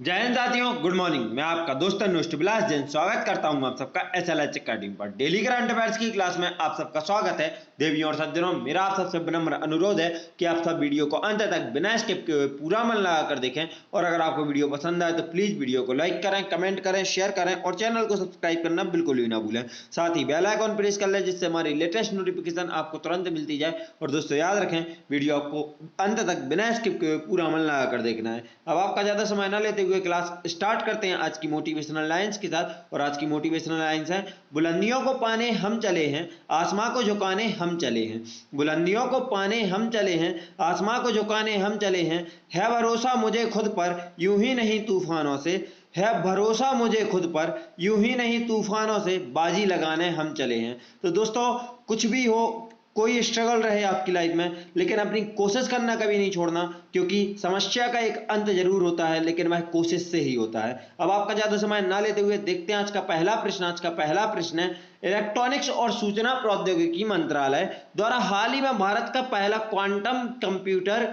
जय हिंद साथियों, good morning. मैं आपका दोस्त अनुष्ट बिलास जैन स्वागत करता हूं आप सबका SLH अकेडमी पर। डेली करंट अफेयर्स की क्लास में आप सबका स्वागत है। देवियों और सज्जनों, मेरा आप सबसे विनम्र अनुरोध है कि आप सब वीडियो को अंत तक बिना स्किप किए हुए पूरा मन लगाकर देखें। और अगर आपको वीडियो पसंद आए तो प्लीज वीडियो को लाइक करें, कमेंट करें, शेयर करें और चैनल को सब्सक्राइब करना बिल्कुल भी ना भूलें। साथ ही बेल आइकॉन प्रेस कर लें जिससे हमारी लेटेस्ट नोटिफिकेशन आपको तुरंत मिलती जाए। और दोस्तों याद रखें, वीडियो आपको अंत तक बिना स्किप किए हुए पूरा मन लगाकर देखना है। अब आपका ज्यादा समय न लेते हुए क्लास स्टार्ट करते हैं आज की मोटिवेशनल लाइंस के साथ। और आज की मोटिवेशनल लाइंस है, बुलंदियों को पाने हम चले हैं, आसमां को झुकाने हम चले हैं। बुलंदियों को पाने हम चले हैं, आसमां को झुकाने हम चले हैं। है भरोसा मुझे खुद पर, यूं ही नहीं तूफानों से। है भरोसा मुझे खुद पर, यूं ही नहीं तूफानों से। बाजी लगाने हम चले हैं। तो दोस्तों, कुछ भी हो, कोई स्ट्रगल रहे आपकी लाइफ में, लेकिन अपनी कोशिश करना कभी नहीं छोड़ना, क्योंकि समस्या का एक अंत जरूर होता है लेकिन वह कोशिश से ही होता है। अब आपका ज्यादा समय ना लेते हुए देखते हैं आज का पहला प्रश्न। आज का पहला प्रश्न है, इलेक्ट्रॉनिक्स और सूचना प्रौद्योगिकी मंत्रालय द्वारा हाल ही में भारत का पहला quantum computer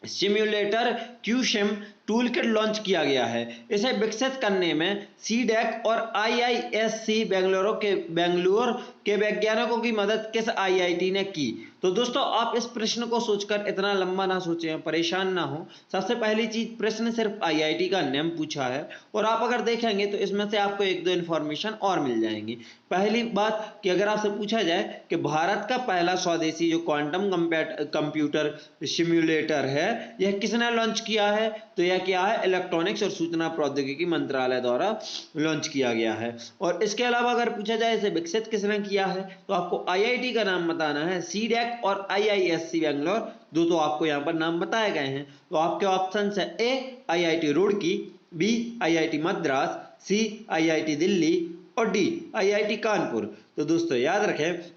simulator QSim toolkit launch किया गया है। इसे विकसित करने में सीडेक और आईआईएससी बेंगलुरु के वैज्ञानिकों की मदद किस आईआईटी ने की? तो दोस्तों, आप इस प्रश्न को सोचकर इतना लंबा ना सोचें, परेशान ना हो। सबसे पहली चीज, प्रश्न सिर्फ आईआईटी का नेम पूछा है और आप अगर देखेंगे तो इसमें से आपको एक दो इन्फॉर्मेशन और मिल जाएंगी। पहली बात कि अगर आपसे पूछा जाए कि भारत का पहला स्वदेशी जो क्वांटम कंप्यूटर सिम्युलेटर है यह किसने लॉन्च किया है, तो यह क्या है, इलेक्ट्रॉनिक्स और सूचना प्रौद्योगिकी मंत्रालय द्वारा लॉन्च किया गया है। और इसके अलावा अगर पूछा जाए इसे विकसित किसने किया है, तो आपको आईआईटी का नाम बताना है। सीडेक और आईआईएससी बेंगलोर, दो तो आपको यहाँ पर नाम बताए गए हैं। तो आपके ऑप्शन है A IIT Roorkee, B IIT Madras, C IIT Delhi और डी आईआईटी कानपुर। तो दोस्तों याद रखें,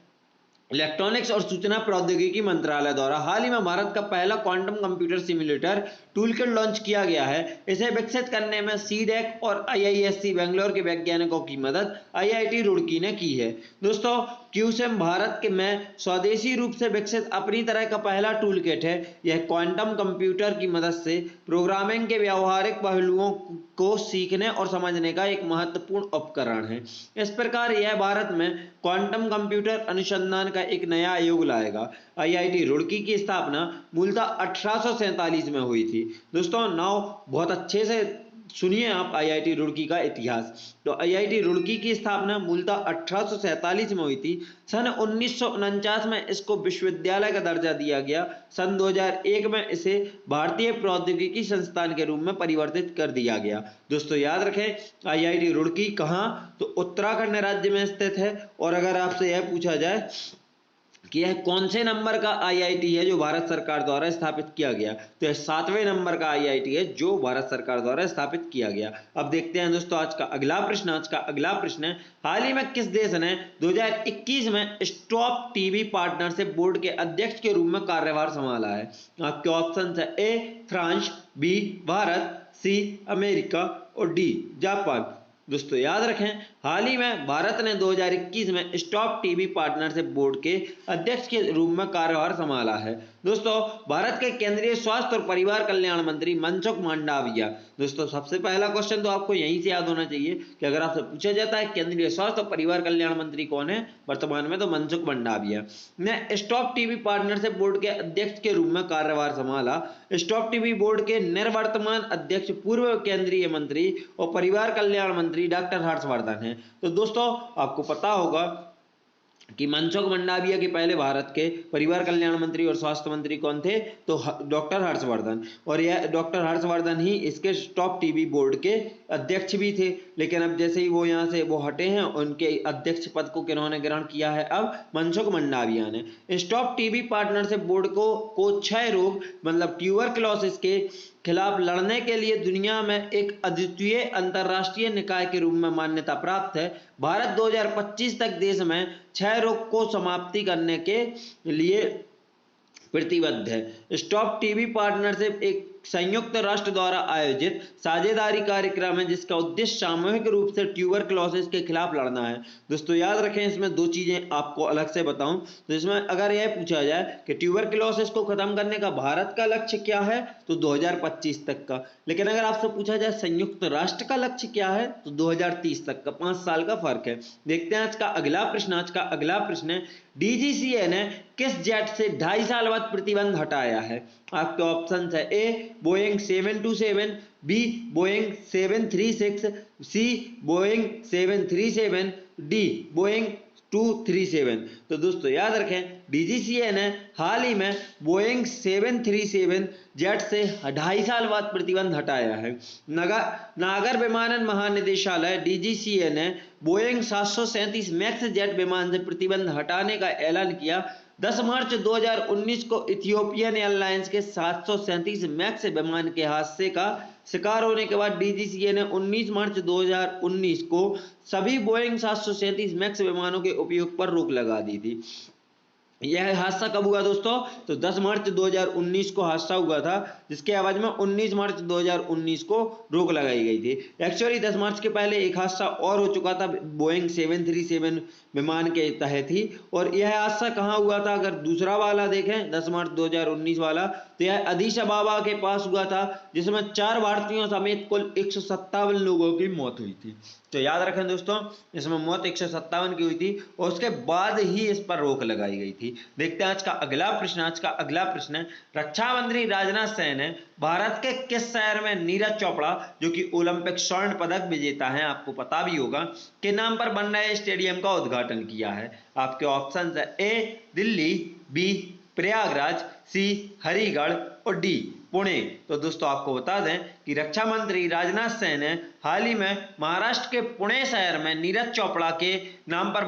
इलेक्ट्रॉनिक्स और सूचना प्रौद्योगिकी मंत्रालय द्वारा हाल ही में भारत का पहला quantum computer simulator toolkit launch किया गया है। इसे विकसित करने में सीडेक और आईआईएससी बेंगलोर के वैज्ञानिकों की मदद आईआईटी रुड़की ने की है। दोस्तों, क्यूसिम भारत के में स्वदेशी रूप से विकसित अपनी तरह का पहला टूलकिट है। यह क्वांटम कंप्यूटर की मदद से प्रोग्रामिंग के व्यावहारिक पहलुओं को सीखने और समझने का एक महत्वपूर्ण उपकरण है। इस प्रकार यह भारत में क्वांटम कंप्यूटर अनुसंधान का एक नया युग लाएगा। आईआईटी रुड़की की स्थापना मूलतः 1847 में हुई थी। दोस्तों, नाउ बहुत अच्छे से सुनिए आप आईआईटी रुड़की का इतिहास। तो आईआईटी रुड़की की स्थापना मूलतः 1847 में हुई थी। सन 1949 में इसको विश्वविद्यालय का दर्जा दिया गया। सन 2001 में इसे भारतीय प्रौद्योगिकी संस्थान के रूप में परिवर्तित कर दिया गया। दोस्तों याद रखें, आईआईटी रुड़की कहाँ, तो उत्तराखंड राज्य में स्थित है। और अगर आपसे यह पूछा जाए कि यह कौन से नंबर का आईआईटी है जो भारत सरकार द्वारा स्थापित किया गया, तो यह 7वें नंबर का आईआईटी है जो भारत सरकार द्वारा स्थापित किया गया। अब देखते हैं दोस्तों आज का अगला प्रश्न। आज का अगला प्रश्न है, हाल ही में किस देश ने 2021 में स्टॉप टीबी पार्टनरशिप बोर्ड के अध्यक्ष के रूप में कार्यभार संभाला है? आपके ऑप्शन है A France, B Bharat, C America और डी जापान। दोस्तों याद रखें, हाल ही में भारत ने 2021 में स्टॉप टीबी पार्टनरशिप बोर्ड के अध्यक्ष के रूप में कार्यभार संभाला है। दोस्तों, भारत के केंद्रीय स्वास्थ्य और परिवार कल्याण मंत्री मनसुख मांडविया। दोस्तों, सबसे पहला क्वेश्चन तो आपको यहीं से याद होना चाहिए कि अगर आपसे पूछा जाता है केंद्रीय स्वास्थ्य और परिवार कल्याण मंत्री कौन है वर्तमान में, तो मनसुख मांडविया ने स्टॉप टीबी पार्टनरशिप बोर्ड के अध्यक्ष के रूप में कार्यभार संभाला। स्टॉप टीबी बोर्ड के निर्वर्तमान अध्यक्ष पूर्व केंद्रीय मंत्री और परिवार कल्याण मंत्री डॉक्टर हर्षवर्धन है। तो दोस्तों, आपको पता होगा कि मनसुख मांडविया के पहले भारत के परिवार कल्याण मंत्री और स्वास्थ्य मंत्री कौन थे, तो डॉक्टर हर्षवर्धन। और यह डॉक्टर हर्षवर्धन ही इसके स्टॉप टीबी बोर्ड के अध्यक्ष भी थे। लेकिन अब जैसे ही वो यहाँ से वो हटे हैं, उनके अध्यक्ष पद को किन्होंने ग्रहण किया है, अब मनसुख मांडविया ने। स्टॉप टीबी पार्टनरशिप बोर्ड को क्षय रोग मतलब ट्यूबरक्लोसिस के खिलाफ लड़ने के लिए दुनिया में एक अद्वितीय अंतरराष्ट्रीय निकाय के रूप में मान्यता प्राप्त है। भारत 2025 तक देश में क्षय रोग को समाप्ति करने के लिए प्रतिबद्ध है। स्टॉप टीबी पार्टनरशिप एक संयुक्त राष्ट्र द्वारा आयोजित साझेदारी कार्यक्रम है जिसका उद्देश्य सामूहिक रूप से ट्यूबरक्लोसिस के खिलाफ लड़ना है। दोस्तों याद रखें, इसमें दो चीजें आपको अलग से बताऊं तो इसमें अगर यह पूछा जाए कि ट्यूबरक्लोसिस को खत्म करने का भारत का लक्ष्य क्या है तो 2025 तक का, लेकिन अगर आपसे पूछा जाए संयुक्त राष्ट्र का लक्ष्य क्या है तो 2030 तक का, 5 साल का फर्क है। देखते हैं आज का अगला प्रश्न। आज का अगला प्रश्न है, डीजीसीए ने किस जेट से 2.5 साल बाद प्रतिबंध हटाया है? आपके ऑप्शन है ए बोइंग 727, बी बोइंग 736, सी बोइंग 737, डी बोइंग 237। तो दोस्तों याद रखें, डीजीसीए ने हाल ही में बोइंग 737 जेट से 2.5 साल बाद प्रतिबंध हटाया है। नागर विमानन महानिदेशालय डीजीसीए ने बोइंग 737 मैक्स जेट विमान से प्रतिबंध हटाने का ऐलान किया। 10 मार्च 2019 को इथियोपियन एयरलाइंस के 737 मैक्स विमान के हादसे का शिकार होने के बाद डीजीसीए ने 19 मार्च 2019 को सभी बोइंग 737 मैक्स विमानों के उपयोग पर रोक लगा दी थी। यह हादसा कब हुआ दोस्तों? तो 10 मार्च 2019 को हादसा हुआ था, जिसके एवज में 19 मार्च 2019 को रोक लगाई गई थी। एक्चुअली 10 मार्च के पहले एक हादसा और हो चुका था बोइंग 737 विमान के तहत ही, और यह हादसा कहाँ हुआ था? अगर दूसरा वाला देखें 10 मार्च 2019 वाला, तो यह अदीस अबाबा के पास हुआ था, जिसमें 4 भारतीयों समेत कुल 157 लोगों की मौत हुई थी। तो याद रखें दोस्तों, इसमें मौत 157 की हुई थी और उसके बाद ही इस पर रोक लगाई गई थी। देखते हैं आज का अगला प्रश्न। आज का अगला प्रश्न है, रक्षा मंत्री राजनाथ सिंह ने भारत के किस शहर में नीरज चोपड़ा, जो कि ओलंपिक स्वर्ण पदक विजेता हैं, आपको पता भी होगा, के नाम पर बन रहे स्टेडियम का उद्घाटन किया है? आपके ऑप्शन है ए दिल्ली, बी प्रयागराज, सी हरिगढ़ और डी पुणे। तो दोस्तों आपको बता दें कि रक्षा मंत्री राजनाथ सिंह ने हाल ही में महाराष्ट्र के पुणे शहर में नीरज चोपड़ा के नाम पर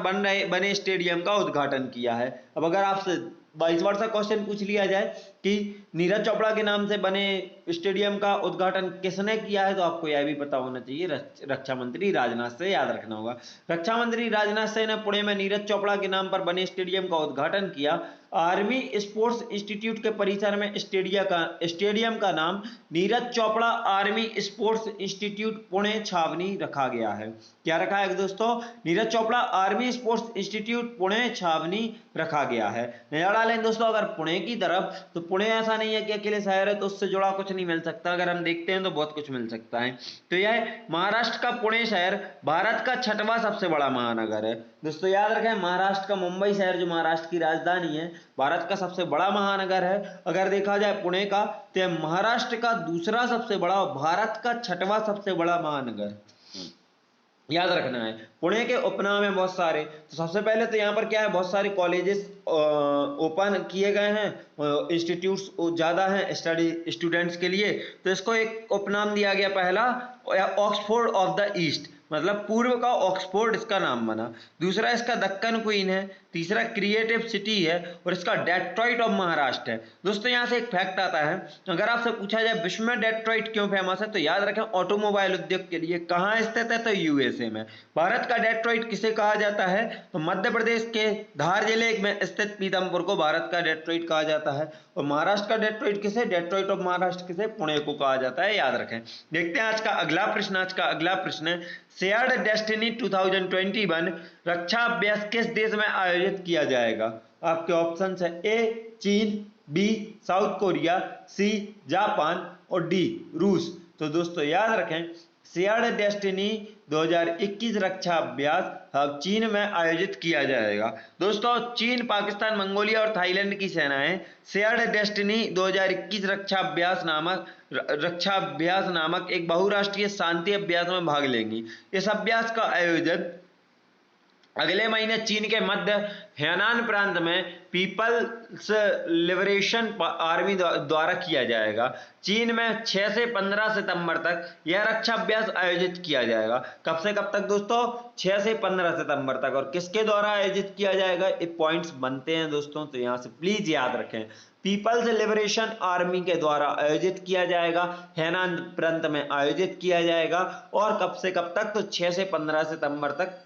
बने स्टेडियम का उद्घाटन किया है। अब अगर आपसे 22 वर्ष का क्वेश्चन पूछ लिया जाए कि नीरज चोपड़ा के नाम से बने स्टेडियम का उद्घाटन किसने किया है, तो आपको यह भी पता होना चाहिए, रक्षा मंत्री राजनाथ सिंह, याद रखना होगा। रक्षा मंत्री राजनाथ सिंह ने पुणे में नीरज चोपड़ा के नाम पर बने स्टेडियम का उद्घाटन किया। आर्मी स्पोर्ट्स इंस्टीट्यूट के परिसर में स्टेडियम का नाम Neeraj Chopra army sports institute Pune छावनी रखा गया है। क्या रखा है दोस्तों? Neeraj Chopra army sports institute Pune छावनी रखा गया है। नजर डालें दोस्तों अगर पुणे की तरफ, तो पुणे ऐसा नहीं है कि अकेले शहर है तो उससे जुड़ा कुछ नहीं मिल सकता, अगर हम देखते हैं तो बहुत कुछ मिल सकता है। तो यह महाराष्ट्र का पुणे शहर भारत का 6वां सबसे बड़ा महानगर है। दोस्तों याद रखें, महाराष्ट्र का मुंबई शहर, जो महाराष्ट्र की राजधानी है, भारत का सबसे बड़ा महानगर है। अगर देखा जाए पुणे का, तो यह महाराष्ट्र का दूसरा सबसे बड़ा और भारत का 6वां सबसे बड़ा महानगर, याद रखना है। पुणे के उपनाम है बहुत सारे। तो सबसे पहले तो यहाँ पर क्या है, बहुत सारे कॉलेजेस ओपन किए गए हैं, इंस्टीट्यूट्स ज़्यादा हैं स्टडी स्टूडेंट्स के लिए, तो इसको एक उपनाम दिया गया, पहला ऑक्सफोर्ड ऑफ द ईस्ट, मतलब पूर्व का ऑक्सफोर्ड इसका नाम बना। दूसरा इसका दक्कन क्वीन है। तीसरा क्रिएटिव सिटी है और इसका डेट्रॉइट ऑफ महाराष्ट्र है। दोस्तों यहाँ से एक फैक्ट आता है, अगर आपसे पूछा जाए विश्व में डेट्रॉइट क्यों फेमस है, तो याद रखें ऑटोमोबाइल उद्योग के लिए। कहाँ स्थित है? तो यूएसए में। भारत का डेट्रॉइट किसे कहा जाता है? तो मध्य प्रदेश के धार जिले में स्थित पीथमपुर को भारत का डेट्रॉइट कहा जाता है। और महाराष्ट्र का डेट्रॉइट किसे? डेट्रॉइट ऑफ महाराष्ट्र किसे? पुणे को कहा जाता है, याद रखें। देखते हैं आज का अगला प्रश्न। आज का अगला प्रश्न है, शेयर्ड डेस्टिनी 2021 रक्षा अभ्यास किस देश में आयोजित किया जाएगा? आपके ऑप्शन है ए चीन, B South Korea, C Japan और डी रूस। तो दोस्तों याद रखें, शेयर्ड डेस्टिनी 2021 रक्षा अभ्यास चीन में आयोजित किया जाएगा। दोस्तों चीन, पाकिस्तान, मंगोलिया और थाईलैंड की सेनाएं शेयर्ड डेस्टिनी 2021 रक्षा अभ्यास नामक एक बहुराष्ट्रीय शांति अभ्यास में भाग लेंगी। इस अभ्यास का आयोजन अगले महीने चीन के मध्य हेनान प्रांत में पीपल्स लिबरेशन आर्मी द्वारा किया जाएगा। चीन में 6 से 15 सितंबर तक यह रक्षा अभ्यास आयोजित किया जाएगा। कब से कब तक दोस्तों? 6 से 15 सितंबर तक। और किसके द्वारा आयोजित किया जाएगा? ये पॉइंट्स बनते हैं दोस्तों, तो यहाँ से प्लीज याद रखें, पीपल्स लिबरेशन आर्मी के द्वारा आयोजित किया जाएगा, हेनान प्रांत में आयोजित किया जाएगा। और कब से कब तक? तो 6 से 15 सितंबर तक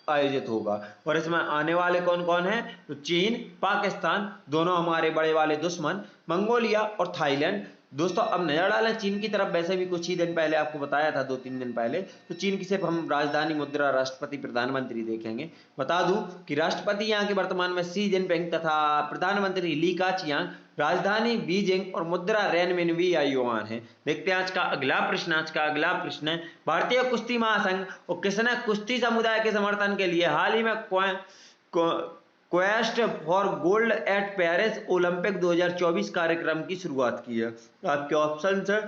आयोजित होगा। और इसमें आने वाले कौन कौन हैं? तो चीन, पाकिस्तान, दोनों हमारे बड़े वाले दुश्मन, मंगोलिया और थाईलैंड, दोस्तों अब नजर डालें चीन की तरफ। वैसे भी कुछ ही दिन पहले आपको बताया था, 2-3 दिन पहले, तो चीन की सिर्फ हम राजधानी, मुद्रा, राष्ट्रपति, प्रधानमंत्री देखेंगे। बता दूं कि राष्ट्रपति यहाँ के वर्तमान में शी जिनपिंग तथा प्रधानमंत्री ली काचियांग, राजधानी बीजिंग और मुद्रा रेनमिनवी युआन है। देखते हैं आज का अगला प्रश्न। आज का अगला प्रश्न है, भारतीय कुश्ती महासंघ और किसने कुश्ती समुदाय के समर्थन के लिए हाल ही में quest for gold eight Paris Olympic 2024 कार्यक्रम की शुरुआत की है? आपके ऑप्शन है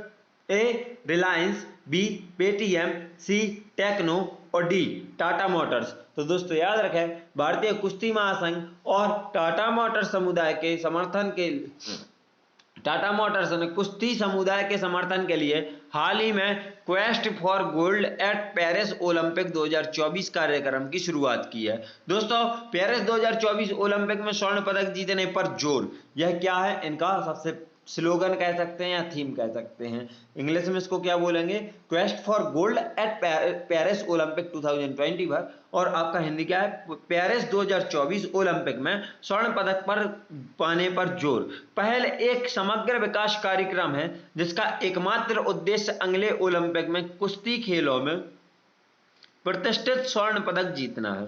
ए रिलायंस, बी पेटीएम, सी टेक्नो और डी टाटा मोटर्स। तो दोस्तों याद रखें, भारतीय कुश्ती महासंघ और टाटा मोटर्स समुदाय के समर्थन के टाटा मोटर्स ने कुश्ती समुदाय के समर्थन के लिए हाल ही में quest for gold eight Paris Olympic 2024 कार्यक्रम की शुरुआत की है। दोस्तों पेरिस 2024 ओलंपिक में स्वर्ण पदक जीतने पर जोर, यह क्या है इनका सबसे स्लोगन कह सकते हैं या थीम कह सकते हैं। इंग्लिश में इसको क्या बोलेंगे? Quest for gold eight Paris Olympic 2021, और आपका हिंदी क्या है? पेरिस 2024 ओलंपिक में स्वर्ण पदक पर पाने पर जोर। पहल एक समग्र विकास कार्यक्रम है जिसका एकमात्र उद्देश्य अगले ओलंपिक में कुश्ती खेलों में प्रतिष्ठित स्वर्ण पदक जीतना है।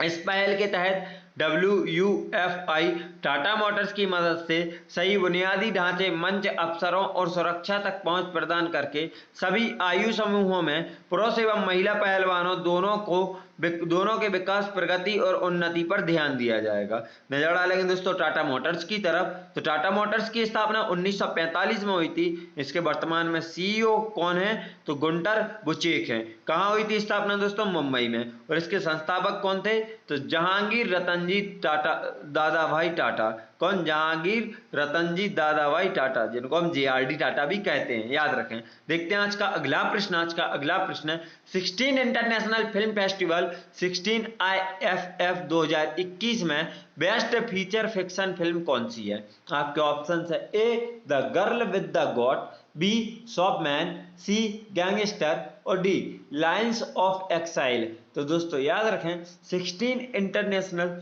इस पहल के तहत WUFI टाटा मोटर्स की मदद से सही बुनियादी ढांचे, मंच, अवसरों और सुरक्षा तक पहुंच प्रदान करके सभी आयु समूहों में पुरुष एवं महिला पहलवानों दोनों के विकास, प्रगति और उन्नति पर ध्यान दिया जाएगा। नजर डालेंगे दोस्तों टाटा मोटर्स की तरफ, तो टाटा मोटर्स की स्थापना 1945 में हुई थी। इसके वर्तमान में CEO कौन है? तो गुंटर बुचेक हैं। कहाँ हुई थी स्थापना दोस्तों? मुंबई में। और इसके संस्थापक कौन थे? तो जहांगीर रतनजी टाटा, दादाभाई टाटा। कौन? जहांगीर रतनजी दादाभाई टाटा, जिनको हम JRD टाटा भी कहते हैं, याद रखें। देखते हैं आज का अगला प्रश्न। आज का अगला प्रश्न है, 16 इंटरनेशनल फिल्म फेस्टिवल 16 IFF 2021 में बेस्ट फीचर फिक्शन फिल्म कौन सी है? आपके ऑप्शन है A the girl with the god, B shopman, C gangster और डी लायंस ऑफ एक्साइल। तो दोस्तों याद रखें, 16 इंटरनेशनल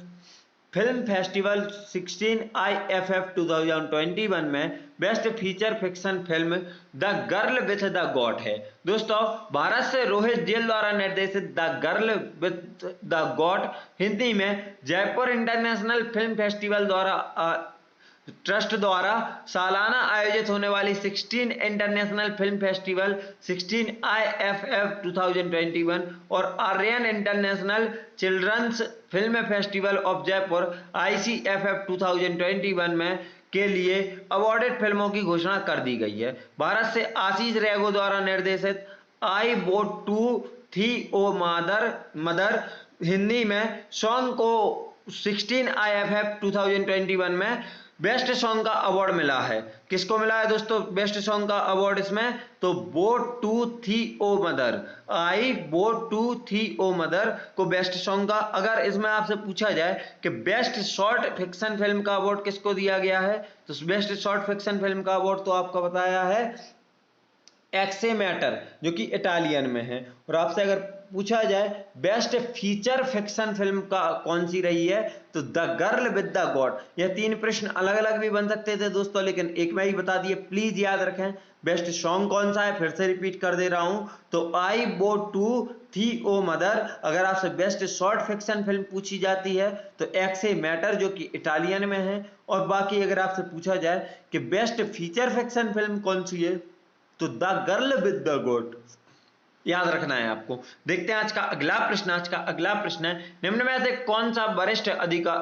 फिल्म फेस्टिवल 16 IFF 2021 में best feature fiction film the girl with the god है। दोस्तों भारत से रोहित जेल द्वारा निर्देशित the girl with the god Hindi में Jaipur international film festival trust द्वारा सालाना आयोजित होने वाली 16 इंटरनेशनल फिल्म फेस्टिवल 16 IFF 2021 और Aryan international children's film festival of Jaipur ICFF 2021 में के लिए अवॉर्डेड फिल्मों की घोषणा कर दी गई है। भारत से आशीष रेगो द्वारा निर्देशित आई बोट टू थी ओ मदर हिंदी में सॉन्ग को 16 IFF 2021 में बेस्ट सॉन्ग का अवार्ड मिला है। किसको मिला है दोस्तों बेस्ट सॉन्ग का अवार्ड इसमें? तो बोट टू थी ओ मदर, आई बोट टू थी ओ मदर को बेस्ट सॉन्ग का। अगर इसमें आपसे पूछा जाए कि बेस्ट शॉर्ट फिक्शन फिल्म का अवार्ड किसको दिया गया है, तो बेस्ट शॉर्ट फिक्शन फिल्म का अवार्ड तो आपका बताया है एक्से मैटर, जो कि इटालियन में है। और आपसे अगर पूछा जाए बेस्ट फीचर फिक्शन फिल्म का कौन सी रही है, तो the girl with the God. यह 3 प्रश्न अलग अलग भी बन सकते थे दोस्तों, लेकिन एक में ही बता दिए। प्लीज याद रखें बेस्ट सॉन्ग कौन सा है, फिर से रिपीट कर दे रहा हूं, तो आई बोट टू थी ओ मदर। अगर आपसे बेस्ट शॉर्ट फिक्शन फिल्म पूछी जाती है तो एक्से मैटर, जो कि इटालियन में है। और बाकी अगर आपसे पूछा जाए कि बेस्ट फीचर फिक्शन फिल्म कौन सी है, तो the girl with the God याद रखना है आपको। देखते हैं आज का अगला प्रश्न। आज का अगला प्रश्न है, निम्न में से कौन सा वरिष्ठ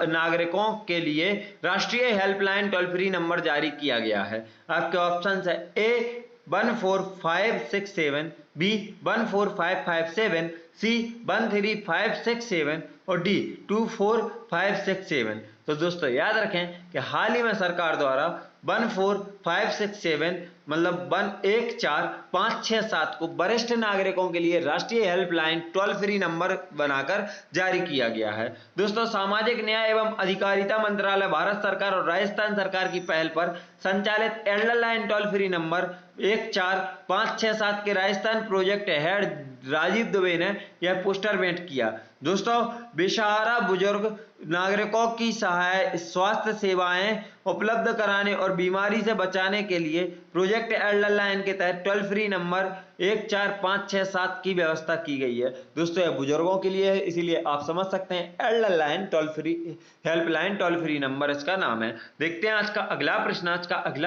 नागरिकों के लिए राष्ट्रीय हेल्पलाइन टोल फ्री नंबर जारी किया गया है? आपके ऑप्शन है ए 14567, बी 14557, सी 13567 और डी 24567। तो दोस्तों याद रखें कि हाल ही में सरकार द्वारा 14567 मतलब 14567 को वरिष्ठ नागरिकों के लिए राष्ट्रीय हेल्पलाइन टोल फ्री नंबर बनाकर जारी किया गया है। दोस्तों सामाजिक न्याय एवं अधिकारिता मंत्रालय, भारत सरकार और राजस्थान सरकार की पहल पर संचालित हेल्पलाइन टोल फ्री नंबर 14567 के राजस्थान प्रोजेक्ट हेड राजीव दुबे ने यह पोस्टर भेंट किया, दोस्तों बेसहारा बुजुर्ग नागरिकों की स्वास्थ्य सेवाएं उपलब्ध कराने और बीमारी से बचाने के लिए प्रोजेक्ट एल्डर लाइन के तहत टोल फ्री नंबर 14567 की व्यवस्था की गई है। दोस्तों यह बुजुर्गों के लिए है, इसीलिए आप समझ सकते हैं Elder line toll free helpline toll free number इसका नाम है। देखते हैं आज का अगला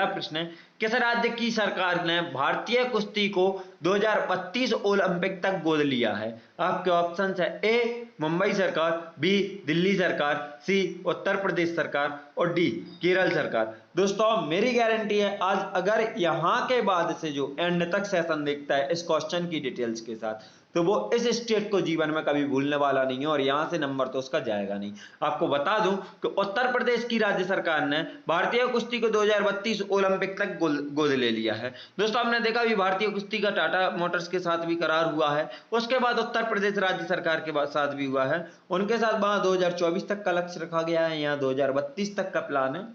प्रश्न है, किस राज्य की सरकार ने भारतीय कुश्ती को 2032 ओलंपिक तक गोद लिया है? आपके ऑप्शन है ए मुंबई सरकार, बी दिल्ली सरकार, सी उत्तर प्रदेश सरकार और डी केरल सरकार। दोस्तों मेरी गारंटी है आज अगर यहां के बाद से जो एंड तक सेशन देखता है इस क्वेश्चन की डिटेल्स के साथ, तो वो इस स्टेट को जीवन में कभी भूलने वाला नहीं है और यहां से नंबर तो उसका जाएगा नहीं। आपको बता दूं कि उत्तर प्रदेश की राज्य सरकार ने भारतीय कुश्ती को 2032 ओलंपिक तक गोद ले लिया है। दोस्तों आपने देखा भी भारतीय कुश्ती का टाटा मोटर्स के साथ भी करार हुआ है, उसके बाद उत्तर प्रदेश राज्य सरकार के साथ भी हुआ है, उनके साथ वहां 2024 तक का लक्ष्य रखा गया है, यहाँ 2032 तक का प्लान है।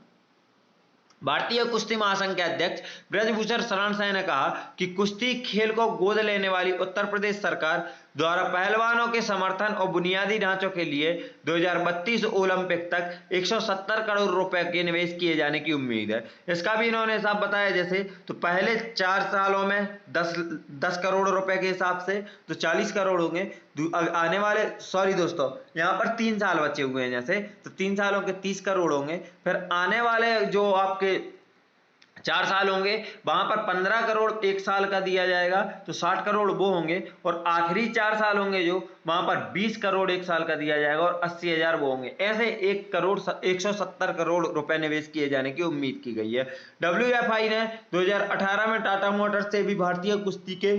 भारतीय कुश्ती महासंघ के अध्यक्ष ब्रजभूषण शरण सिंह ने कहा कि कुश्ती खेल को गोद लेने वाली उत्तर प्रदेश सरकार द्वारा पहलवानों के समर्थन और बुनियादी ढांचों के लिए 2032 ओलंपिक तक 170 करोड़ रुपए के निवेश किए जाने की उम्मीद है। इसका भी इन्होंने हिसाब बताया, जैसे तो पहले 4 सालों में 10 करोड़ रुपए के हिसाब से तो 40 करोड़ होंगे, आने वाले दोस्तों यहाँ पर 3 साल बचे हुए हैं, जैसे तो 3 सालों के 30 करोड़ होंगे, फिर आने वाले जो आपके 4 साल होंगे वहां पर 15 करोड़ 1 साल का दिया जाएगा, तो 60 करोड़ वो होंगे, और आखिरी 4 साल होंगे जो वहां पर 20 करोड़ 1 साल का दिया जाएगा और 80,000 वो होंगे। ऐसे 170 करोड़ रुपए निवेश किए जाने की उम्मीद की गई है। WFI ने 2018 में टाटा मोटर्स से भी भारतीय कुश्ती के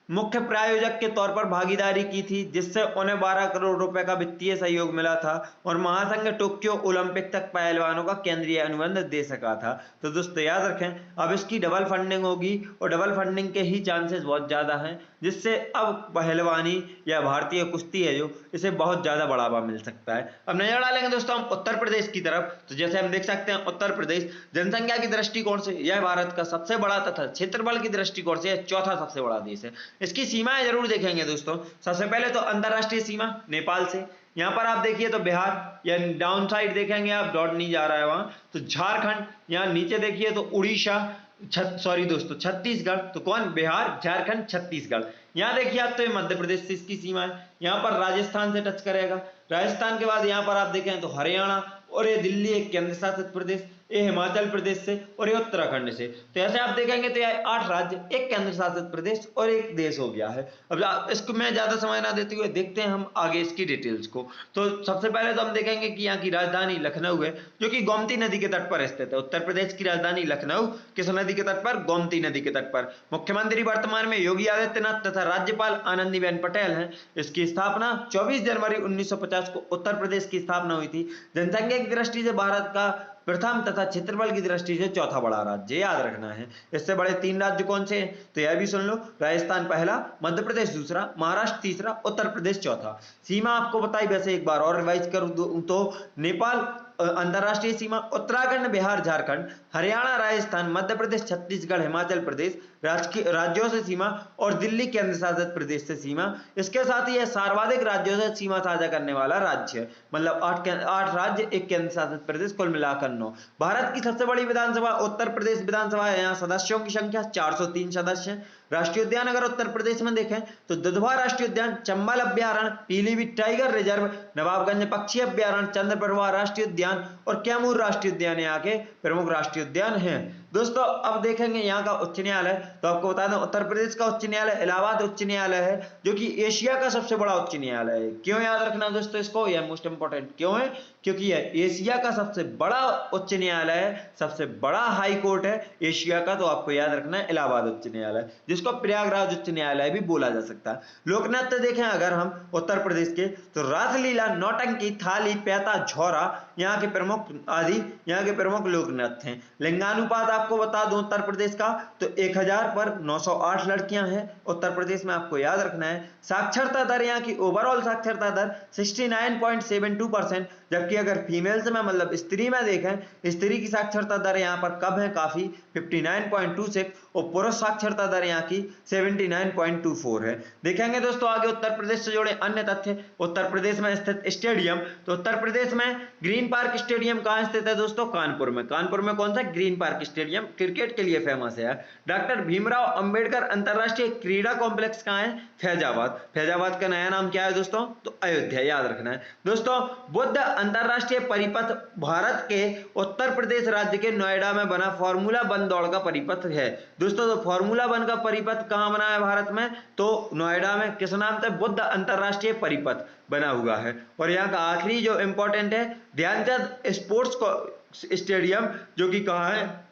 मुख्य प्रायोजक के तौर पर भागीदारी की थी, जिससे उन्हें 12 करोड़ रुपए का वित्तीय सहयोग मिला था और महासंघ टोक्यो ओलंपिक तक पहलवानों का केंद्रीय अनुबंध दे सका था। तो दोस्तों याद रखें अब इसकी डबल फंडिंग होगी और डबल फंडिंग के ही चांसेस बहुत ज्यादा हैं, जिससे अब पहलवानी या भारतीय कुश्ती है जो इसे बहुत ज्यादा बढ़ावा मिल सकता है। अब नजर डालेंगे दोस्तों हम उत्तर प्रदेश की तरफ, तो जैसे हम देख सकते हैं उत्तर प्रदेश जनसंख्या की दृष्टिकोण से यह भारत का सबसे बड़ा तथा क्षेत्रफल की दृष्टिकोण से यह चौथा सबसे बड़ा देश है। इसकी सीमाएं जरूर देखेंगे दोस्तों। सबसे पहले तो अंतरराष्ट्रीय सीमा नेपाल से, यहाँ पर आप देखिए तो बिहार या डाउन साइड देखेंगे आप, डॉट नहीं जा रहा है वहां, तो झारखंड, यहाँ नीचे देखिए तो उड़ीसा, दोस्तों छत्तीसगढ़, तो कौन बिहार झारखंड छत्तीसगढ़। यहाँ देखिए आप तो ये मध्य प्रदेश से इसकी सीमा है, यहाँ पर राजस्थान से टच करेगा, राजस्थान के बाद यहाँ पर आप देखें तो हरियाणा, और ये दिल्ली एक केंद्र शासित प्रदेश, ये हिमाचल प्रदेश से और ये उत्तराखंड से। तो ऐसे आप देखेंगे तो ये 8 राज्य, एक केंद्र शासित प्रदेश और एक देश हो गया है। अब इसको मैं ज्यादा समय ना देते हुए देखते हैं हम आगे इसकी डिटेल्स को। तो सबसे पहले तो हम देखेंगे कि यहाँ की राजधानी लखनऊ है, जो कि गोमती नदी के तट पर स्थित है। उत्तर प्रदेश की राजधानी लखनऊ किस नदी के तट पर? गोमती नदी के तट पर। मुख्यमंत्री वर्तमान में योगी आदित्यनाथ तथा राज्यपाल आनंदीबेन पटेल हैं। इसकी स्थापना 24 जनवरी 1950 को उत्तर प्रदेश की स्थापना हुई थी। जनसंख्या की दृष्टि से भारत का प्रथम तथा क्षेत्रफल की दृष्टि से चौथा बड़ा राज्य, याद रखना है। इससे बड़े 3 राज्य कौन से हैं? तो यह भी सुन लो, राजस्थान पहला, मध्य प्रदेश दूसरा, महाराष्ट्र तीसरा, उत्तर प्रदेश चौथा। सीमा आपको बताई, वैसे एक बार और रिवाइज कर दूं तो नेपाल अंतरराष्ट्रीय सीमा, उत्तराखंड बिहार झारखंड, हरियाणा राजस्थान मध्य प्रदेश छत्तीसगढ़ हिमाचल प्रदेश राज्यों से सीमा, और दिल्ली केंद्र शासित प्रदेश से सीमा। इसके साथ ही यह सर्वाधिक राज्यों से सीमा साझा करने वाला राज्य है, मतलब 8 राज्य एक केंद्र शासित प्रदेश, कुल मिलाकर 9। भारत की सबसे बड़ी विधानसभा उत्तर प्रदेश विधानसभा है, यहाँ सदस्यों की संख्या 403 सदस्य है। राष्ट्रीय उद्यान अगर उत्तर प्रदेश में देखें तो दुधवा राष्ट्रीय उद्यान, चंबल अभ्यारण्य, पीलीभीत टाइगर रिजर्व, नवाबगंज पक्षी अभ्यारण्य, चंद्रप्रभा राष्ट्रीय उद्यान और कैमूर राष्ट्रीय उद्यान यहाँ के प्रमुख राष्ट्रीय उद्यान हैं। दोस्तों अब देखेंगे यहाँ का उच्च न्यायालय, तो आपको बता दें उत्तर प्रदेश का उच्च न्यायालय इलाहाबाद उच्च न्यायालय है, जो कि एशिया का सबसे बड़ा उच्च न्यायालय है। क्यों याद रखना दोस्तों इसको, यह मोस्ट इंपोर्टेंट क्यों है? क्योंकि यह एशिया का सबसे बड़ा उच्च न्यायालय है, सबसे बड़ा हाई कोर्ट है एशिया का, तो आपको याद रखना है इलाहाबाद उच्च न्यायालय, जिसको प्रयागराज उच्च न्यायालय भी बोला जा सकता है। लोक नृत्य देखें अगर हम उत्तर प्रदेश के, तो रासलीला, नौटंकी, थाली, पैता, झौरा यहाँ के प्रमुख आदि यहाँ के प्रमुख लोक नृत्य हैं। लिंगानुपात आपको बता दूं उत्तर प्रदेश का, तो 1000 पर 908 लड़कियां हैं उत्तर प्रदेश में, आपको याद रखना है। साक्षरता दर यहाँ की ओवरऑल साक्षरता दर 69.72%, जबकि अगर फीमेल्स में मतलब स्त्री में देखें, स्त्री की साक्षरता दर यहाँ पर कम है काफी 59.26, और पुरुष साक्षरता दर यहाँ की 79.24 है। देखेंगे दोस्तों आगे उत्तर प्रदेश से जुड़े अन्य तथ्य। उत्तर प्रदेश में स्थित स्टेडियम, तो उत्तर प्रदेश में ग्रीन पार्क स्टेडियम कहाँ स्थित है दोस्तों? कानपुर में। कानपुर में कौन सा? ग्रीन पार्क स्टेडियम, क्रिकेट के लिए फेमस है। डॉक्टर भीमराव अंबेडकर अंतरराष्ट्रीय क्रीड़ा कॉम्प्लेक्स कहाँ है? फैजाबाद। फैजाबाद का नया नाम क्या है दोस्तों? तो अयोध्या, याद रखना है दोस्तों। बुद्ध अंतरराष्ट्रीय परिपथ भारत के उत्तर प्रदेश राज्य के नोएडा में बना फॉर्मूला वन दौड़ का परिपथ है दोस्तों। तो फॉर्मूला वन का परिपथ कहां बना है भारत में? तो नोएडा में। किस नाम से? बुद्ध अंतरराष्ट्रीय परिपथ बना हुआ है। और यहाँ का आखिरी जो इंपॉर्टेंट है, ध्यानचंद स्पोर्ट्स स्टेडियम, जो कि कहाँ है?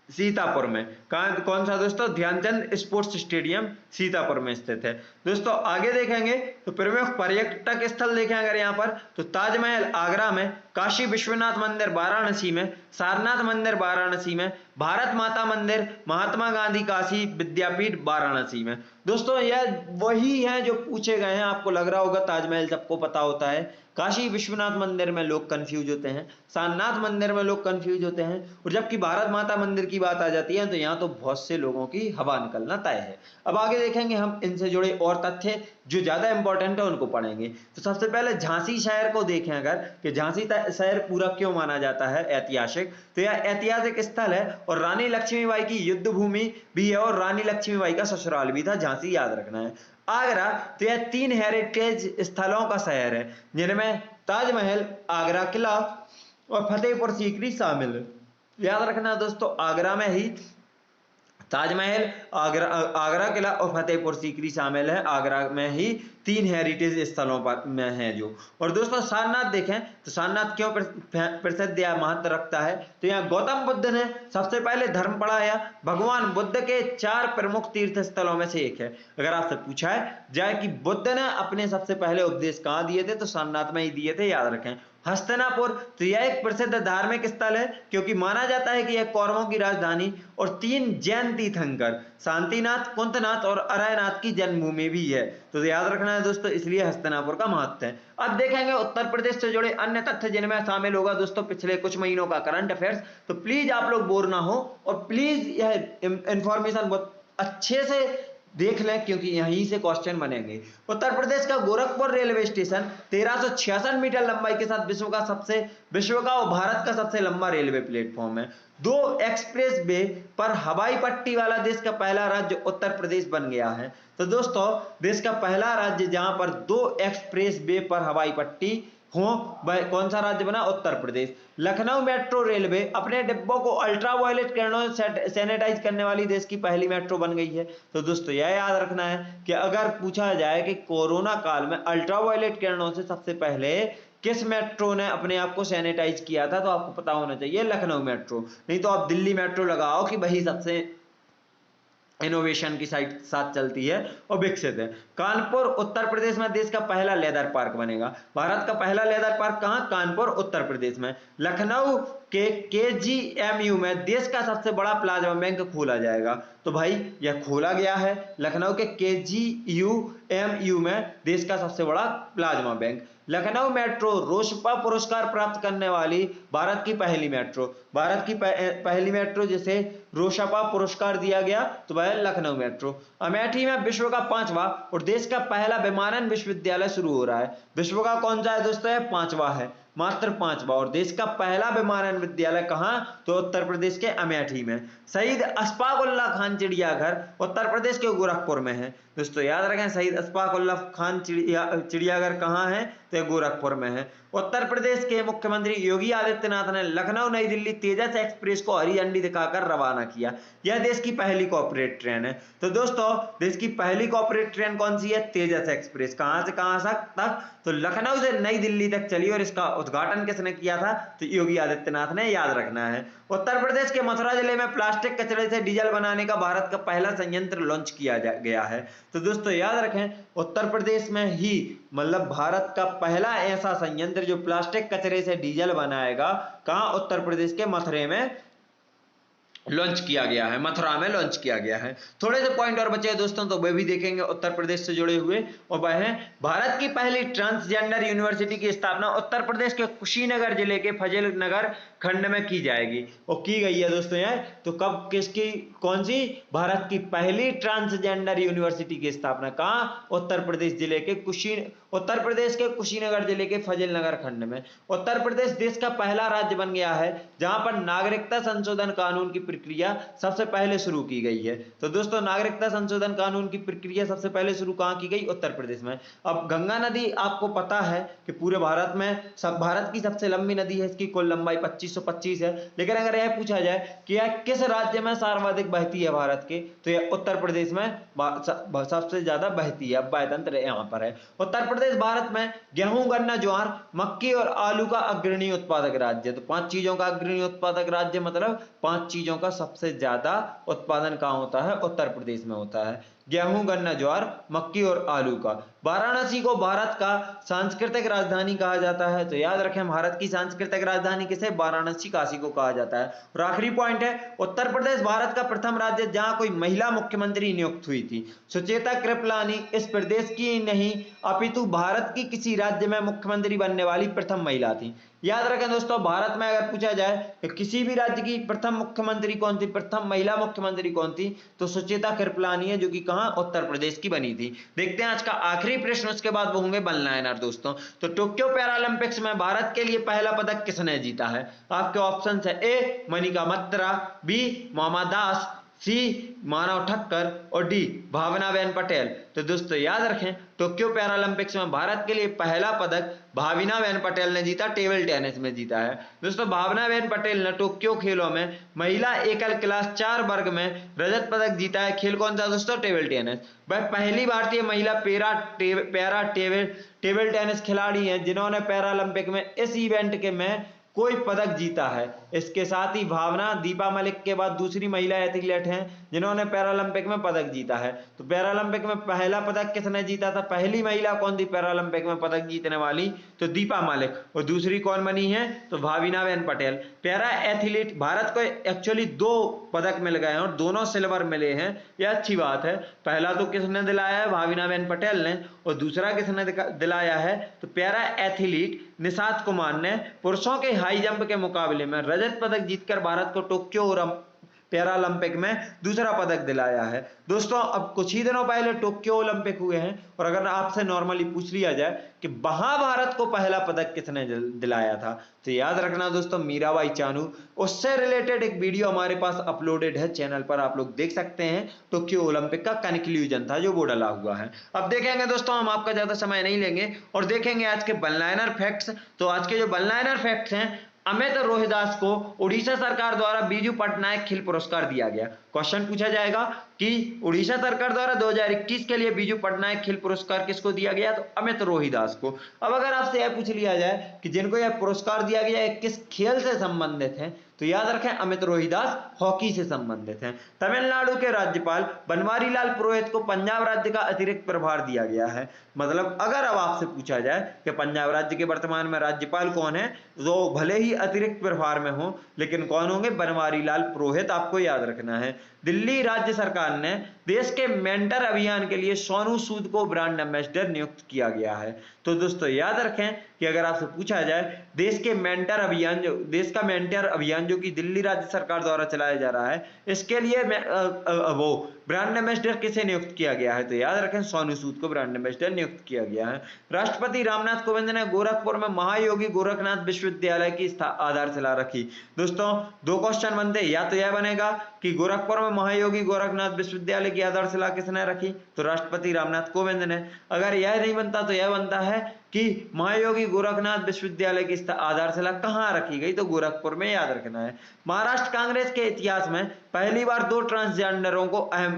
सीतापुर में। कहाँ, कौन सा दोस्तों? ध्यानचंद स्पोर्ट्स स्टेडियम सीतापुर में स्थित है दोस्तों। आगे देखेंगे तो प्रमुख पर्यटक स्थल देखें अगर यहाँ पर, तो ताजमहल आगरा में, काशी विश्वनाथ मंदिर वाराणसी में, सारनाथ मंदिर वाराणसी में, भारत माता मंदिर, महात्मा गांधी काशी विद्यापीठ वाराणसी में। दोस्तों यह वही है जो पूछे गए हैं, आपको लग रहा होगा ताजमहल सबको पता होता है। काशी विश्वनाथ मंदिर में लोग कंफ्यूज होते हैं, सारनाथ मंदिर में लोग कंफ्यूज होते हैं, और जबकि भारत माता मंदिर की बात आ जाती है तो यहाँ तो बहुत से लोगों की हवा निकलना तय है। अब आगे देखेंगे हम इनसे जुड़े और तथ्य जो ज्यादा इंपॉर्टेंट है उनको पढ़ेंगे। तो सबसे पहले झांसी शहर को देखें अगर, कि झांसी शहर पूरा क्यों माना जाता है ऐतिहासिक, तो यह ऐतिहासिक स्थल है और रानी लक्ष्मीबाई की युद्ध भूमि भी है, और रानी लक्ष्मीबाई का ससुराल भी था झांसी, याद रखना है। आगरा, तो यह 3 हेरिटेज स्थलों का शहर है जिनमें ताजमहल, आगरा किला और फतेहपुर सीकरी शामिल है। याद रखना दोस्तों, आगरा में ही ताजमहल, आगरा किला और फतेहपुर सीकरी शामिल है। आगरा में ही 3 हेरिटेज स्थलों पर में है जो। और दोस्तों सारनाथ देखें तो सारनाथ क्यों प्रसिद्ध या महत्व रखता है, तो यहाँ गौतम बुद्ध ने सबसे पहले धर्म पढ़ाया। भगवान बुद्ध के 4 प्रमुख तीर्थ स्थलों में से एक है। अगर आपसे पूछा है जाए कि बुद्ध ने अपने सबसे पहले उपदेश कहाँ दिए थे, तो सारनाथ में ही दिए थे, याद रखें। हस्तिनापुर, तो यह एक प्रसिद्ध धार्मिक स्थल है क्योंकि माना जाता है कि यह कौरवों की राजधानी और 3 जैन तीर्थंकर शांतिनाथ, कुंतनाथ और अरयनाथ की जन्मभूमि भी है। तो याद रखना है दोस्तों, इसलिए हस्तिनापुर का महत्व है। अब देखेंगे उत्तर प्रदेश से जुड़े अन्य तथ्य जिनमें शामिल होगा दोस्तों पिछले कुछ महीनों का करंट अफेयर्स। तो प्लीज आप लोग बोर ना हो और प्लीज यह इंफॉर्मेशन बहुत अच्छे से देख लें क्योंकि यहीं से क्वेश्चन बनेंगे। उत्तर प्रदेश का गोरखपुर रेलवे स्टेशन 1366 मीटर लंबाई के साथ विश्व का और भारत का सबसे लंबा रेलवे प्लेटफॉर्म है। 2 एक्सप्रेस वे पर हवाई पट्टी वाला देश का पहला राज्य उत्तर प्रदेश बन गया है। तो दोस्तों देश का पहला राज्य जहां पर 2 एक्सप्रेस वे पर हवाई पट्टी हो, वह कौन सा राज्य बना? उत्तर प्रदेश। लखनऊ मेट्रो रेलवे अपने डिब्बों को अल्ट्रावायलेट किरणों से सैनिटाइज करने वाली देश की पहली मेट्रो बन गई है। तो दोस्तों यह याद रखना है कि अगर पूछा जाए कि कोरोना काल में अल्ट्रावायलेट किरणों से सबसे पहले किस मेट्रो ने अपने आप को सैनिटाइज किया था, तो आपको पता होना चाहिए लखनऊ मेट्रो। नहीं तो आप दिल्ली मेट्रो लगाओ कि वही सबसे इनोवेशन की साथ चलती है और विकसित है। कानपुर उत्तर प्रदेश में देश का पहला लेदर पार्क बनेगा। भारत का पहला लेदर पार्क कहां? कानपुर उत्तर प्रदेश में। लखनऊ के KGMU में देश का सबसे बड़ा प्लाज्मा बैंक खोला जाएगा। तो भाई यह खोला गया है लखनऊ के KGMU में देश का सबसे बड़ा प्लाज्मा बैंक। लखनऊ मेट्रो रोशपा पुरस्कार प्राप्त करने वाली भारत की पहली मेट्रो। भारत की पहली मेट्रो जिसे रोशपा पुरस्कार दिया गया तो वह लखनऊ मेट्रो। अमेठी में विश्व का 5वां और देश का पहला विमानन विश्वविद्यालय शुरू हो रहा है। विश्व का कौन सा है दोस्तों? 5वां है, मात्र 5वां। और देश का पहला विमानन विद्यालय कहां? तो उत्तर प्रदेश के अमेठी में। शहीद अशफाक उल्लाह खान चिड़ियाघर उत्तर प्रदेश के गोरखपुर में है। दोस्तों याद रखें शहीद अशफाक उल्लाह खान चिड़ियाघर कहां है? तो गोरखपुर में है। उत्तर प्रदेश के मुख्यमंत्री योगी आदित्यनाथ ने लखनऊ नई दिल्ली तेजस एक्सप्रेस को हरी झंडी दिखाकर रवाना किया। यह देश की पहली कॉर्पोरेट ट्रेन है। तो दोस्तों देश की पहली कॉर्पोरेट ट्रेन कौन सी है? तेजस एक्सप्रेस। कहां से कहां तक? तो लखनऊ से नई दिल्ली तक चली और इसका उद्घाटन किसने किया था? तो योगी आदित्यनाथ ने, याद रखना है। उत्तर प्रदेश के मथुरा जिले में प्लास्टिक कचरे से डीजल बनाने का भारत का पहला संयंत्र लॉन्च किया गया है। तो दोस्तों याद रखें उत्तर प्रदेश में ही मतलब भारत का पहला ऐसा संयंत्र जो प्लास्टिक कचरे से डीजल बनाएगा, कहां? उत्तर प्रदेश के मथुरे में लॉन्च किया गया है, मथुरा में लॉन्च किया गया है। थोड़े से पॉइंट और बचे हैं दोस्तों, तो वे भी देखेंगे उत्तर प्रदेश से जुड़े हुए, और वह है भारत की पहली ट्रांसजेंडर यूनिवर्सिटी की स्थापना उत्तर प्रदेश के कुशीनगर जिले के फजील नगर खंड में की जाएगी, और की गई है दोस्तों यार। तो कब, किसकी, कौन सी, भारत की पहली ट्रांसजेंडर यूनिवर्सिटी की स्थापना कहाँ, उत्तर प्रदेश जिले के उत्तर प्रदेश के कुशीनगर जिले के फजील नगर खंड में। उत्तर प्रदेश देश का पहला राज्य बन गया है जहां पर नागरिकता संशोधन कानून की प्रक्रिया सबसे पहले शुरू की गई है। तो दोस्तों नागरिकता संशोधन कानून की प्रक्रिया सबसे पहले शुरू कहां की गई, उत्तर प्रदेश में। अब गंगा नदी आपको पता है कि पूरे भारत में भारत की सबसे लंबी नदी है, इसकी कुल लंबाई 2525 है। लेकिन अगर यह पूछा जाए कि यह किस राज्य में सर्वाधिक बहती है भारत के, तो यह उत्तर प्रदेश में सबसे ज्यादा बहती है। अब तंत्र यहाँ पर है, उत्तर प्रदेश भारत में गेहूं, गन्ना, ज्वार, मक्की और आलू का अग्रणी उत्पादक राज्य। तो 5 चीजों का अग्रणी उत्पादक राज्य मतलब 5 चीजों का सबसे ज्यादा उत्पादन कहां होता है, उत्तर प्रदेश में होता है। गेहूं, गन्ना, ज्वार, मक्की और आलू का। वाराणसी को भारत का सांस्कृतिक राजधानी कहा जाता है। तो याद रखें, भारत की सांस्कृतिक राजधानी किसे, वाराणसी, काशी को कहा जाता है। और आखिरी पॉइंट है, उत्तर प्रदेश भारत का प्रथम राज्य जहां कोई महिला मुख्यमंत्री नियुक्त हुई थी। सुचेता कृपलानी इस प्रदेश की नहीं अपितु भारत की किसी राज्य में मुख्यमंत्री बनने वाली प्रथम महिला थी। याद रखें दोस्तों, भारत में अगर पूछा जाए कि किसी भी राज्य की प्रथम मुख्यमंत्री कौन थी, प्रथम महिला मुख्यमंत्री कौन थी, तो सुचेता कृपलानी है, जो कि कहां, उत्तर प्रदेश की बनी थी। देखते हैं आज का आखिरी प्रश्न, उसके बाद वो होंगे वन लाइनर दोस्तों। तो टोक्यो पैरालंपिक्स में भारत के लिए पहला पदक किसने जीता है? आपके ऑप्शन है, ए मनिका बत्रा, बी मोहम्मद दास, सी मानव ठक्कर और डी भावनाबेन पटेल। तो दोस्तों याद रखें, टोक्यो पैरालंपिक्स में भारत के लिए पहला पदक भावनाबेन पटेल ने जीता, टेबल टेनिस में जीता है। दोस्तों भावनाबेन पटेल ने टोक्यो खेलों में महिला एकल क्लास 4 वर्ग में रजत पदक जीता है। खेल कौन सा दोस्तों, टेबल टेनिस। वह पहली भारतीय महिला टेबल टेनिस खिलाड़ी है जिन्होंने पैरालंपिक में इस इवेंट के में कोई पदक जीता है। इसके साथ ही भावना दीपा मलिक के बाद दूसरी महिला एथलीट हैं जिन्होंने पैरालंपिक में पदक जीता है। तो पैरालंपिक में पहला पदक किसने जीता था, पहली महिला कौन थी पैरालंपिक में पदक जीतने वाली, तो दीपा मलिक। और दूसरी कौन बनी है, तो भावनाबेन पटेल। पैरा एथलीट, भारत को एक्चुअली 2 पदक मिल गए हैं और दोनों सिल्वर मिले हैं, यह अच्छी बात है। पहला तो किसने दिलाया है, भावनाबेन पटेल ने, और दूसरा किसने दिलाया है, तो पैरा एथलीट निषाद कुमार ने पुरुषों के हाई जंप के मुकाबले में रजत पदक जीतकर भारत को टोक्यो पैरालंपिक में दूसरा पदक दिलाया है। दोस्तों अब कुछ ही दिनों पहले टोक्यो ओलंपिक हुए हैं, और अगर आपसे नॉर्मली पूछ लिया जाए कि वहां भारत को पहला पदक किसने दिलाया था, तो याद रखना दोस्तों, मीराबाई चानू। उससे रिलेटेड एक वीडियो हमारे पास अपलोडेड है चैनल पर, आप लोग देख सकते हैं। टोक्यो ओलंपिक का कंक्लूजन था जो वो डाला हुआ है। अब देखेंगे दोस्तों, हम आपका ज्यादा समय नहीं लेंगे और देखेंगे आज के वन लाइनर फैक्ट्स। तो आज के जो वन लाइनर फैक्ट्स हैं, अमित रोहिदास को उड़ीसा सरकार द्वारा बीजू पटनायक खेल पुरस्कार दिया गया। क्वेश्चन पूछा जाएगा कि उड़ीसा सरकार द्वारा 2021 के लिए बीजू पटनायक खेल पुरस्कार किसको दिया गया, तो अमित रोहिदास को। अब अगर आपसे यह पूछ लिया जाए कि जिनको यह पुरस्कार दिया गया है किस खेल से संबंधित है, तो याद रखें अमित रोहिदास हॉकी से संबंधित हैं। तमिलनाडु के राज्यपाल बनवारीलाल पुरोहित को पंजाब राज्य का अतिरिक्त प्रभार दिया गया है। मतलब अगर अब आपसे पूछा जाए कि पंजाब राज्य के वर्तमान में राज्यपाल कौन है, तो भले ही अतिरिक्त प्रभार में हो, लेकिन कौन होंगे, बनवारीलाल पुरोहित, आपको याद रखना है। दिल्ली राज्य सरकार ने देश के मेंटर अभियान के लिए सोनू सूद को ब्रांड एम्बेसडर नियुक्त किया गया है। तो दोस्तों याद रखें कि अगर आपसे पूछा जाए देश का मेंटर अभियान जो कि दिल्ली राज्य सरकार द्वारा चलाया जा रहा है, इसके लिए वो ब्रांड एम्बेसडर किसे नियुक्त किया गया है, तो याद रखें सोनू सूद को ब्रांड एम्बेसडर नियुक्त किया गया है। राष्ट्रपति रामनाथ कोविंद ने गोरखपुर में महायोगी गोरखनाथ विश्वविद्यालय की आधारशिला रखी। दोस्तों 2 क्वेश्चन बनते, या तो यह बनेगा कि गोरखपुर में महायोगी गोरखनाथ विश्वविद्यालय की आधारशिला किसने रखी, तो राष्ट्रपति रामनाथ कोविंद ने। अगर यह नहीं बनता तो यह बनता है कि महायोगी गोरखनाथ विश्वविद्यालय की आधारशिला कहां रखी गई, तो गोरखपुर में, याद रखना है। महाराष्ट्र कांग्रेस के इतिहास में पहली बार 2 ट्रांसजेंडरों को अहम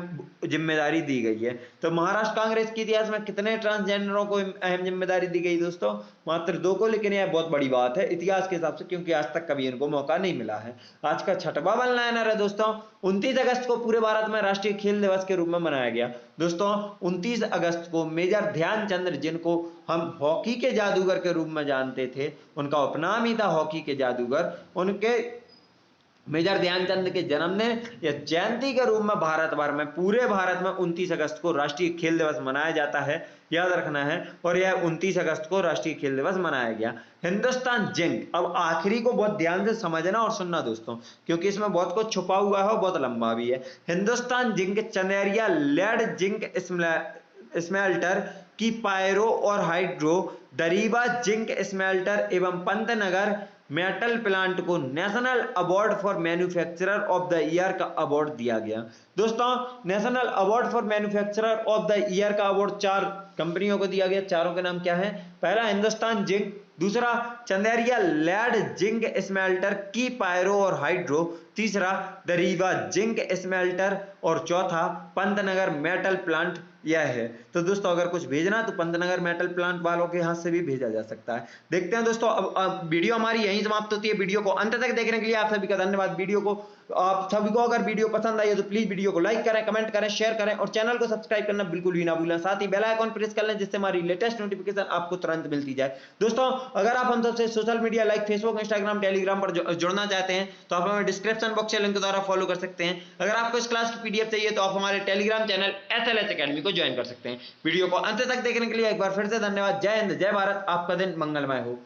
जिम्मेदारी दी गई है। तो महाराष्ट्र कांग्रेस के इतिहास में कितने ट्रांसजेंडरों को अहम जिम्मेदारी दी गई दोस्तों, मात्र 2 को। लेकिन यह बहुत बड़ी बात है इतिहास के हिसाब से, क्योंकि आज तक कभी इनको मौका नहीं मिला है। आज का 6वां वन लाइनर है दोस्तों, 29 अगस्त को पूरे भारत में राष्ट्रीय खेल दिवस के रूप में मनाया गया। दोस्तों 29 अगस्त को मेजर ध्यानचंद, जिनको हम हॉकी के जादूगर के रूप में जानते थे, उनका उपनाम ही था हॉकी के जादूगर, उनके मेजर ध्यानचंद के जन्मदिन या जयंती के रूप में भारत भर में, पूरे भारत में 29 अगस्त को राष्ट्रीय खेल दिवस मनाया जाता है, याद रखना है। और यह 29 अगस्त को राष्ट्रीय खेल दिवस मनाया गया। हिंदुस्तान जिंक, अब आखिरी को बहुत ध्यान से समझना और सुनना दोस्तों, क्योंकि इसमें बहुत कुछ छुपा हुआ है और बहुत लंबा भी है। Hindustan zinc Chanderiya lead zinc smelter की पायरो और हाइड्रो दरीबा जिंक स्मेल्टर एवं पंतनगर मेटल प्लांट को national award for manufacturer of the year का अवार्ड दिया गया। दोस्तों, national award for manufacturer of the year का अवार्ड 4 कंपनियों को दिया गया। चारों के नाम क्या है? पहला हिंदुस्तान जिंक, दूसरा चंदेरिया लेड जिंक स्मेल्टर की पायरो और हाइड्रो, तीसरा दरीबा जिंक स्मेल्टर और चौथा पंतनगर मेटल प्लांट यह है। तो दोस्तों, अगर कुछ भेजना तो पंतनगर मेटल प्लांट वालों के हाथ से भी भेजा जा सकता है। देखते हैं दोस्तों, अब वीडियो हमारी यहीं समाप्त होती है। वीडियो को अंत तक देखने के लिए आप सभी का धन्यवाद। वीडियो को आप सभी को अगर वीडियो पसंद आई है तो प्लीज वीडियो को लाइक करें, कमेंट करें, शेयर करें और चैनल को सब्सक्राइब करना बिल्कुल भी ना भूलें। साथ ही बेल आइकॉन प्रेस कर लें जिससे हमारी लेटेस्ट नोटिफिकेशन आपको तुरंत मिलती जाए। दोस्तों, अगर आप हम सबसे social media like Facebook, Instagram, Telegram पर जुड़ना चाहते हैं तो आप हमें डिस्क्रिप्शन बॉक्स से लिंक के द्वारा फॉलो कर सकते हैं। अगर आपको इस क्लास की पीडीएफ चाहिए तो आप हमारे टेलीग्राम चैनल SLH अकेडमी को ज्वाइन कर सकते हैं। वीडियो को अंत तक देखने के लिए एक बार फिर से धन्यवाद। जय हिंद, जय भारत, आपका दिन मंगलमय हो।